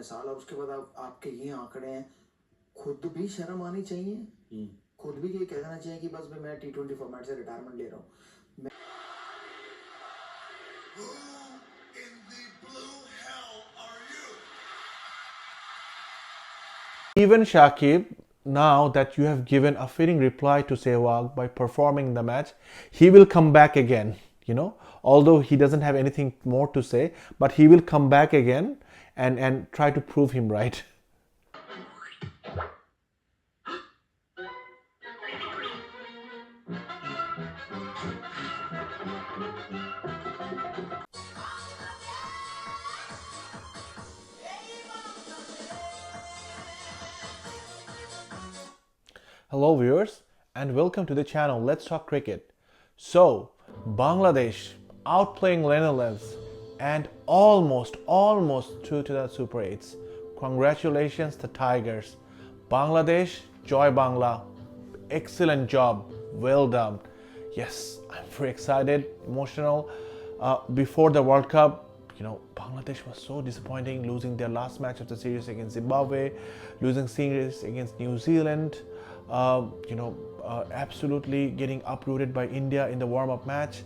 साल और उसके बाद आपके ये आंकड़े हैं, खुद भी शर्म आनी चाहिए, खुद भी ये कहना चाहिए कि बस मैं T20 फॉर्मेट से रिटायरमेंट ले रहा हूँ। Even Shakib, now that you have given a fitting reply to Sehwag by performing the match, he will come back again, although he doesn't have anything more to say, but he will come back again and try to prove him right. Hello viewers and welcome to the channel Let's Talk Cricket. So, Bangladesh outplaying Netherlands and almost through to the Super 8s. Congratulations the Tigers. Bangladesh, Joy Bangla. Excellent job. Well done. Yes, I'm very excited, emotional. Before the World Cup, Bangladesh was so disappointing, losing their last match of the series against Zimbabwe, losing series against New Zealand, absolutely getting uprooted by India in the warm-up match.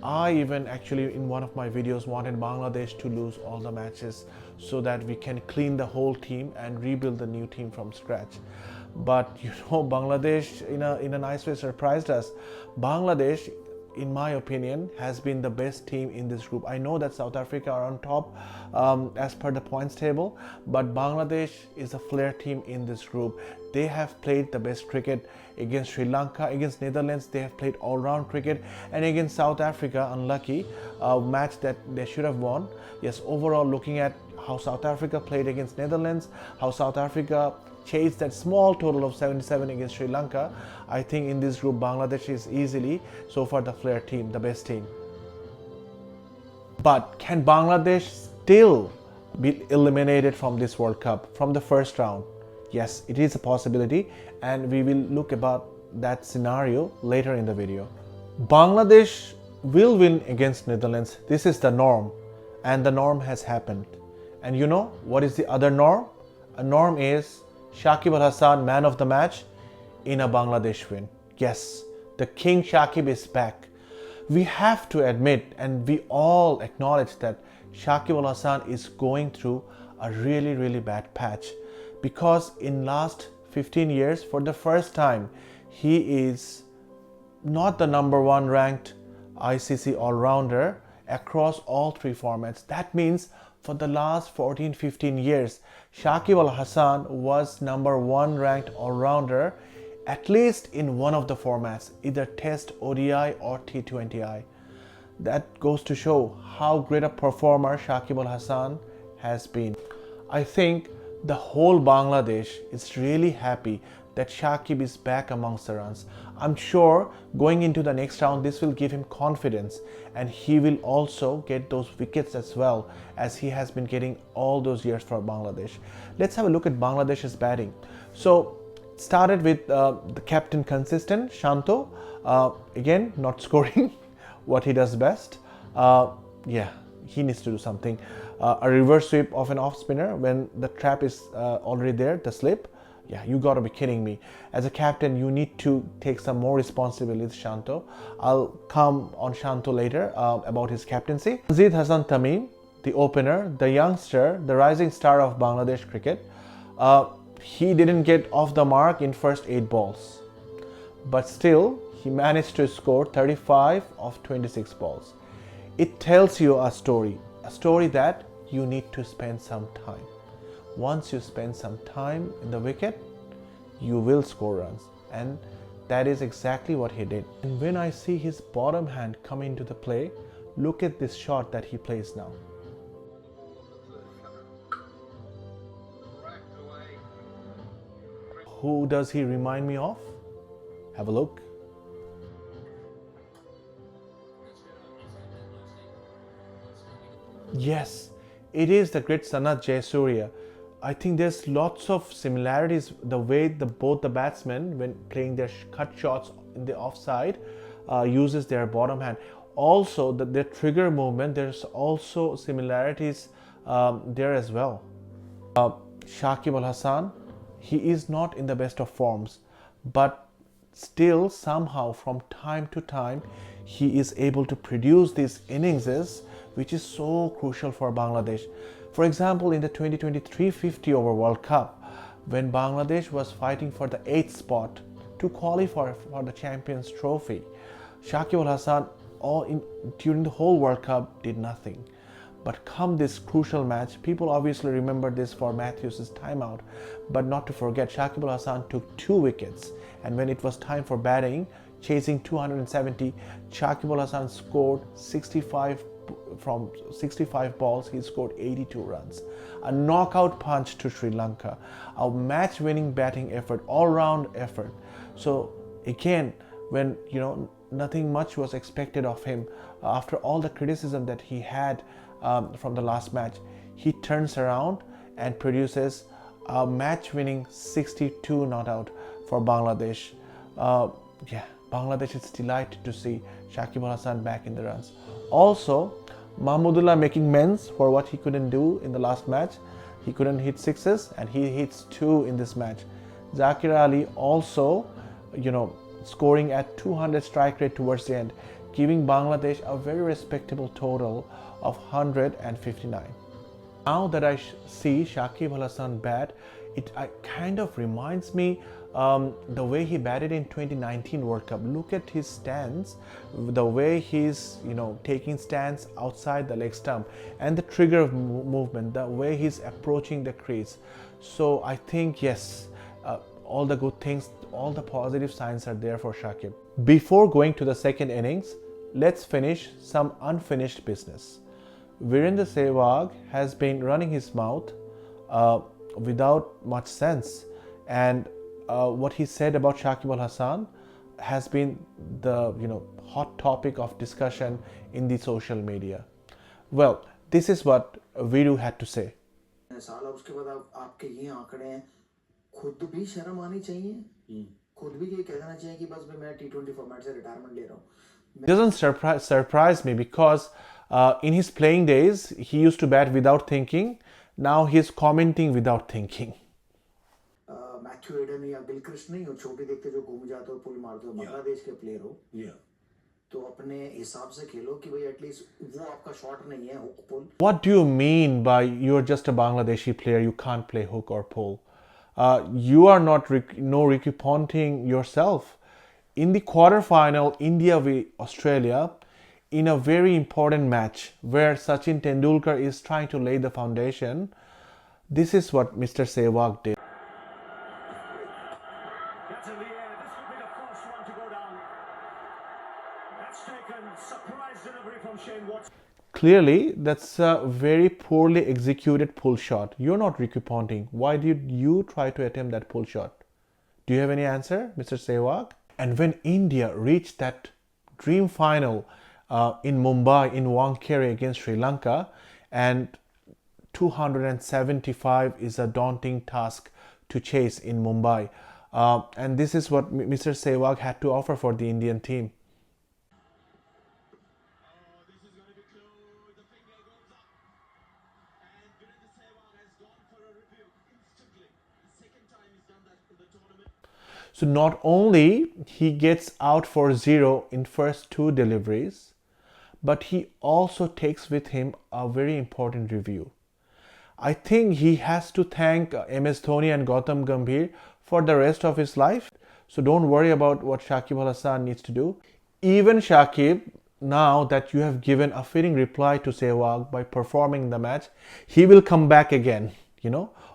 I even actually in one of my videos wanted Bangladesh to lose all the matches so that we can clean the whole team and rebuild the new team from scratch. But Bangladesh in a nice way surprised us. Bangladesh, in my opinion, has been the best team in this group. I know that South Africa are on top as per the points table, but Bangladesh is a flair team in this group. They have played the best cricket against Sri Lanka, against Netherlands. They have played all-round cricket, and against South Africa, unlucky match that they should have won. Yes, overall, looking at how South Africa played against Netherlands, how South Africa chased that small total of 77 against Sri Lanka, I think in this group Bangladesh is easily so far the flair team, the best team. But can Bangladesh still be eliminated from this World Cup from the first round? Yes, it is a possibility, and we will look about that scenario later in the video. Bangladesh will win against Netherlands. This is the norm, and the norm has happened. And you know what is the other norm? A norm is Shakib Al Hasan, man of the match in a Bangladesh win. Yes, the King Shakib is back. We have to admit, and we all acknowledge that Shakib Al Hasan is going through a really bad patch, because in last 15 years, for the first time, he is not the number one ranked ICC all-rounder across all three formats. That means for the last 14-15 years, Shakib Al Hasan was number one ranked all-rounder at least in one of the formats, either Test, ODI or T20I. That goes to show how great a performer Shakib Al Hasan has been. I think the whole Bangladesh is really happy that Shakib is back amongst the runs. I'm sure going into the next round, this will give him confidence, and he will also get those wickets as well as he has been getting all those years for Bangladesh. Let's have a look at Bangladesh's batting. So, started with the captain consistent, Shanto. Again, not scoring what he does best. Yeah, he needs to do something. A reverse sweep of an off spinner when the trap is already there, the slip. Yeah, you gotta be kidding me. As a captain, you need to take some more responsibilities, Shanto. I'll come on Shanto later about his captaincy. Rishad Hassan Tamim, the opener, the youngster, the rising star of Bangladesh cricket. He didn't get off the mark in first 8 balls. But still, he managed to score 35 of 26 balls. It tells you a story that you need to spend some time. Once you spend some time in the wicket, you will score runs, and that is exactly what he did. And when I see his bottom hand come into the play, look at this shot that he plays now. Who does he remind me of? Have a look. Yes, it is the great Sanath Jayasuriya. I think there's lots of similarities, the way both the batsmen, when playing their cut shots in the offside, uses their bottom hand. Also, their trigger movement, there's also similarities there as well. Shakib Al Hasan, he is not in the best of forms, but still somehow from time to time he is able to produce these innings which is so crucial for Bangladesh. For example, in the 2023 50 over World Cup, when Bangladesh was fighting for the 8th spot to qualify for the Champions Trophy, Shakib Al Hasan during the whole World Cup did nothing. But come this crucial match, people obviously remember this for Matthews' timeout, but not to forget, Shakib Al Hasan took 2 wickets, and when it was time for batting, chasing 270, Shakib Al Hasan scored 65 from 65 balls. He scored 82 runs, a knockout punch to Sri Lanka, a match-winning batting effort, all-round effort. So again, when nothing much was expected of him, after all the criticism that he had from the last match, he turns around and produces a match-winning 62 not out for Bangladesh. Bangladesh is delighted to see Shakib Al Hasan back in the runs. Also, Mahmudullah making amends for what he couldn't do in the last match. He couldn't hit 6s and he hits 2 in this match. Zakir Ali also, scoring at 200 strike rate towards the end, giving Bangladesh a very respectable total of 159. Now that I see Shakib Al Hasan bat, it kind of reminds me the way he batted in 2019 World Cup. Look at his stance, the way he's taking stance outside the leg stump, and the trigger of movement, the way he's approaching the crease. So I think yes, all the good things, all the positive signs are there for Shakib. Before going to the second innings, let's finish some unfinished business. Virendra Sehwag has been running his mouth without much sense, and what he said about Shakib Al Hasan has been the hot topic of discussion in the social media. Well, this is what Viru had to say. साल उसके बाद आपके ये आंकड़े हैं, खुद भी शर्म आनी चाहिए, खुद भी ये कहना चाहिए कि बस मैं T20 फॉर्मेट से रिटायरमेंट ले रहा हूँ. It doesn't surprise me because in his playing days he used to bat without thinking. Now he's commenting without thinking. Matthew Hayden या गिलक्रिस्ट नहीं हो, छोटी देखते जो घूम जाते हो, पुल मारते हो, बांग्लादेश के प्लेयर हो, तो अपने हिसाब से खेलो कि भाई एटलीस्ट वो आपका शॉट नहीं है hook pull. What do you mean by you're just a Bangladeshi player, you can't play hook or pull? You are not Ricky Ponting yourself. In the quarterfinal, India v Australia, in a very important match where Sachin Tendulkar is trying to lay the foundation, this is what Mr. Sehwag did. That's in the air. This could be the first one to go down. That's taken. Surprise delivery from Shane Watson. Clearly, that's a very poorly executed pull shot. You're not Ricky Ponting. Why did you try to attempt that pull shot? Do you have any answer, Mr. Sehwag? And when India reached that dream final in Mumbai, in Wankhede against Sri Lanka, and 275 is a daunting task to chase in Mumbai. And this is what Mr. Sehwag had to offer for the Indian team. So not only he gets out for 0 in first 2 deliveries, but he also takes with him a very important review. I think he has to thank MS Dhoni and Gautam Gambhir for the rest of his life. So don't worry about what Shakib Al Hasan needs to do. Even Shakib, now that you have given a fitting reply to Sehwag by performing the match, he will come back again,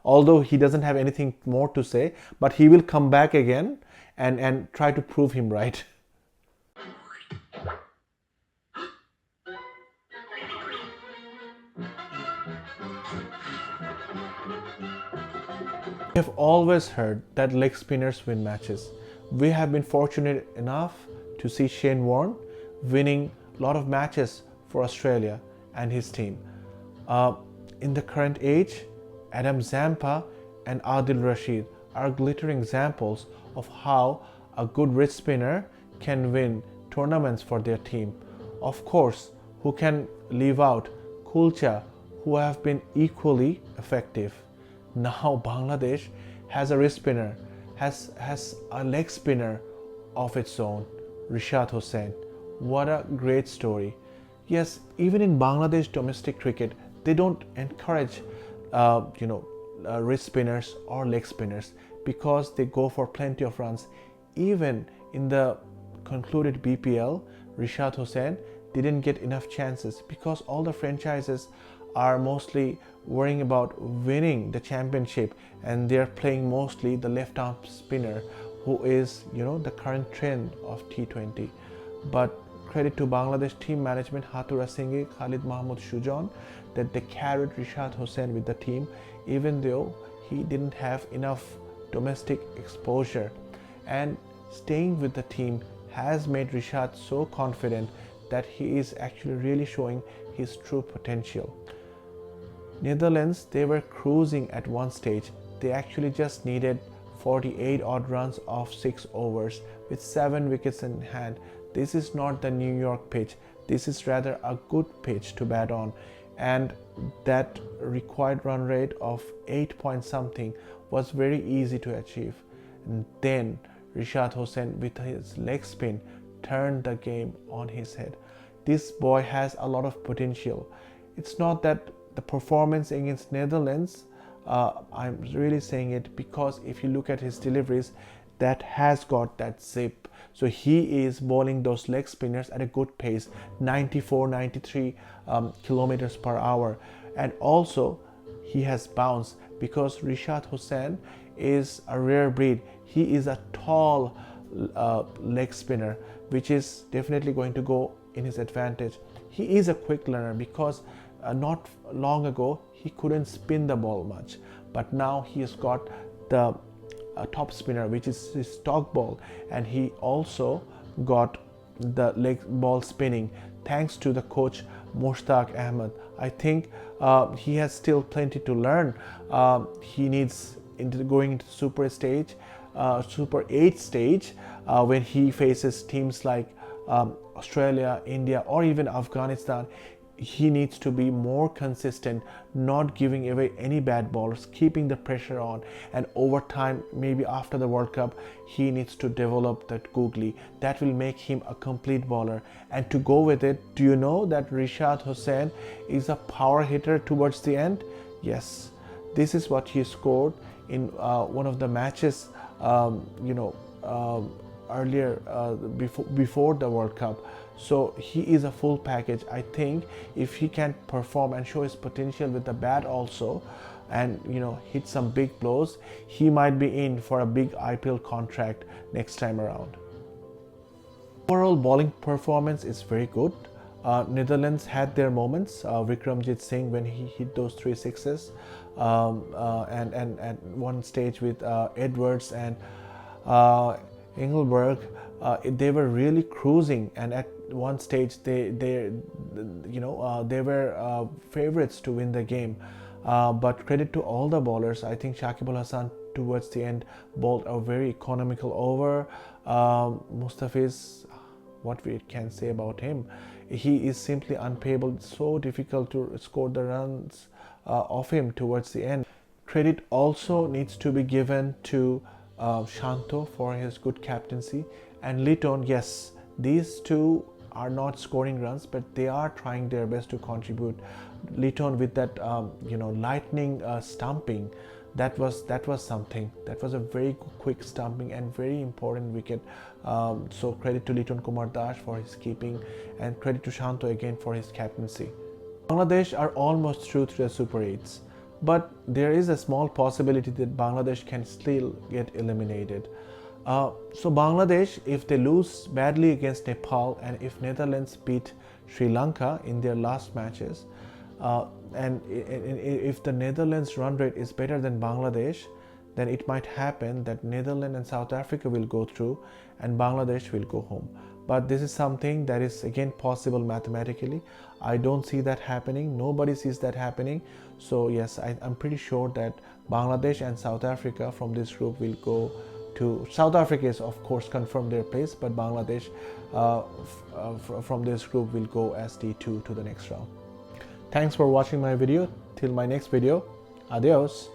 although he doesn't have anything more to say, but he will come back again and try to prove him right. We have always heard that leg spinners win matches. We have been fortunate enough to see Shane Warne winning a lot of matches for Australia and his team. In the current age, Adam Zampa and Adil Rashid are glittering examples of how a good wrist spinner can win tournaments for their team. Of course, who can leave out Kulcha, who have been equally effective. Now Bangladesh has a wrist spinner, has a leg spinner of its own, Rishad Hossain. What a great story. Yes, even in Bangladesh domestic cricket, they don't encourage, wrist spinners or leg spinners because they go for plenty of runs. Even in the concluded BPL, Rishad Hossain didn't get enough chances because all the franchises are mostly worrying about winning the championship, and they're playing mostly the left arm spinner who is the current trend of T20. But credit to Bangladesh team management, Hatura Singh, Khalid Mahmood Sujan, that they carried Rishad Hossain with the team even though he didn't have enough domestic exposure. And staying with the team has made Rishad so confident that he is actually really showing his true potential. Netherlands, they were cruising at one stage. They actually just needed 48 odd runs of 6 overs with 7 wickets in hand. This is not the New York pitch. This is rather a good pitch to bat on, and that required run rate of 8 point something was very easy to achieve. And then Rishad Hossain with his leg spin turned the game on his head. This boy has a lot of potential. It's not that the performance against Netherlands, I'm really saying it because if you look at his deliveries, that has got that zip. So he is bowling those leg spinners at a good pace, 94, 93 kilometers per hour. And also he has bounce because Rishad Hossain is a rare breed. He is a tall leg spinner, which is definitely going to go in his advantage. He is a quick learner because not long ago he couldn't spin the ball much, but now he has got the top spinner, which is his stock ball, and he also got the leg ball spinning thanks to the coach Mushtaq Ahmed. I think he has still plenty to learn. He needs going into Super 8 stage when he faces teams like Australia, India, or even Afghanistan. He needs to be more consistent, not giving away any bad balls, keeping the pressure on, and over time, maybe after the World Cup, he needs to develop that googly. That will make him a complete bowler. And to go with it, do you know that Rishad Hossain is a power hitter towards the end? Yes, this is what he scored in one of the matches, earlier before the World Cup. So he is a full package. I think if he can perform and show his potential with the bat also, and hit some big blows, he might be in for a big IPL contract next time around. Overall bowling performance is very good. Netherlands had their moments. Vikramjit Singh, when he hit those 3 sixes, and at one stage with Edwards and Engelberg, they were really cruising, and at one stage they were favorites to win the game. But credit to all the bowlers. I think Shakib Al Hasan towards the end bowled a very economical over. Mustafiz, what we can say about him, he is simply unplayable. It's so difficult to score the runs of him towards the end. Credit also needs to be given to Shanto for his good captaincy, and Litton. Yes, these two are not scoring runs, but they are trying their best to contribute. Litton with that lightning stumping, that was something. That was a very quick stumping and very important wicket. So credit to Litton Kumar Das for his keeping, and credit to Shanto again for his captaincy. Bangladesh are almost through to the Super 8s, but there is a small possibility that Bangladesh can still get eliminated. So Bangladesh, if they lose badly against Nepal, and if Netherlands beat Sri Lanka in their last matches, and if the Netherlands run rate is better than Bangladesh, then it might happen that Netherlands and South Africa will go through and Bangladesh will go home. But this is something that is again possible mathematically. I don't see that happening. Nobody sees that happening. So yes, I'm pretty sure that Bangladesh and South Africa from this group will go to. South Africa is of course confirmed their place, but Bangladesh from this group will go as T2 to the next round. Thanks for watching my video. Till my next video, adios.